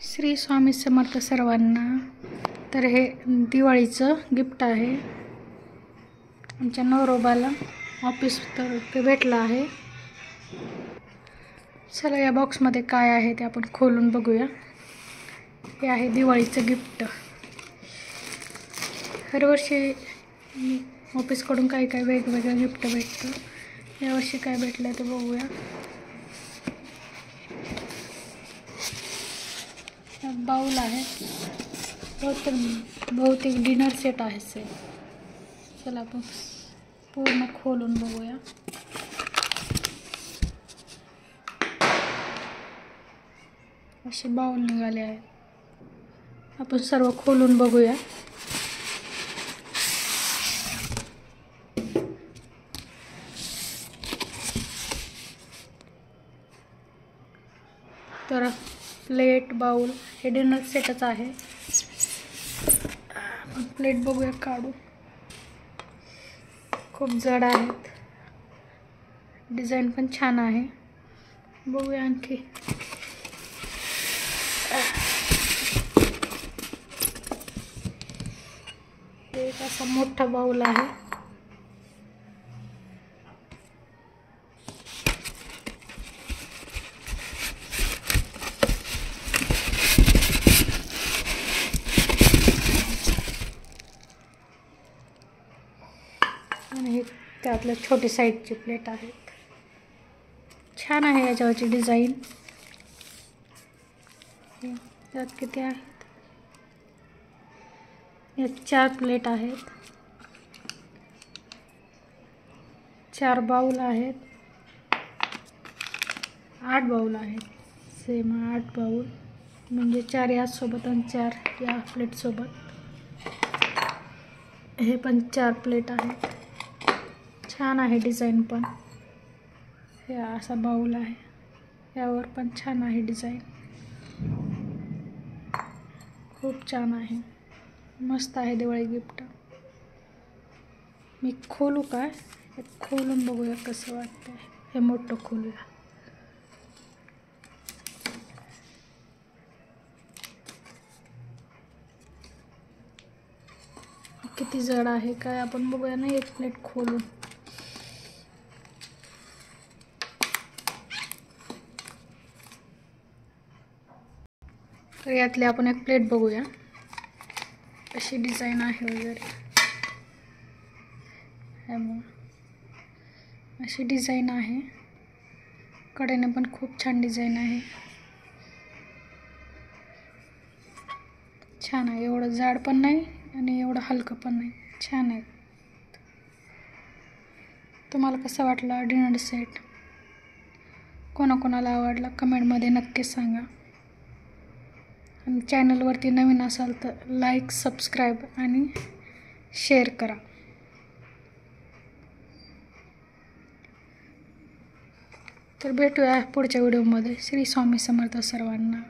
श्री स्वामी समर्थ सर्वांना। तर हे दिवाळीचं गिफ्ट आहे, आमच्या नवरोबाला ऑफिस तर्फे भेटलं आहे। चला या बॉक्समध्ये काय आहे ते आपण खोलून बघूया। हे आहे दिवाळीचं गिफ्ट। हरवर्षी ऑफिसकडून काय काय वेगवेगळं गिफ्ट भेटतं। यावर्षी काय भेटलं ते बघूया। बाउल आहे, बहुतेक डिनर सेट आहे से। चला आपण पूर्ण खोलून बघूया। असे बाउल निघाले आहेत, आपण सर्व खोलून बघूया। तर प्लेट बाउल हे डिनर सेटच आहे। आपण प्लेट बघूया काढू, खूप जड आहेत, डिझाईन पण छान आहे। बघूया आणखी। एक असा मोठा बाउल आहे, आणि त्यातल्या छोटी साईजची प्लेट आहेत। छान आहे याच्यावरची डिझाईन। त्यात किती आहेत, यात 4 प्लेट आहेत, 4 बाउल आहेत, 8 बाउल आहेत। सेम 8 बाउल म्हणजे 4 यासोबत आणि 4 या प्लेट सोबत। हे पण 4 प्लेट आहेत। छान आहे डिझाईन पण। हे असा बाउल आहे, यावर पण छान आहे डिझाईन, खूप छान आहे, मस्त आहे दिवाळी गिफ्ट। मी खोलू काय, हे खोलून बघूया कसं वाटतंय। हे मोठं खोलूया। किती जड आहे काय आपण बघूया ना, एक प्लेट खोलून। तर यातले आपण एक प्लेट बघूया, अशी डिझाईन आहे वगैरे। अशी डिझाईन आहे, कडेने पण खूप छान डिझाईन आहे। छान आहे, एवढं जाड पण नाही आणि एवढं हलकं पण नाही, छान आहे। तुम्हाला कसा वाटला डिनर सेट? कोणाकोणाला आवडला कमेंटमध्ये नक्की सांगा। आणि चॅनलवरती नवीन असाल तर लाईक, सबस्क्राईब आणि शेअर करा। तर भेटूया पुढच्या व्हिडिओमध्ये। श्री स्वामी समर्थ सर्वांना।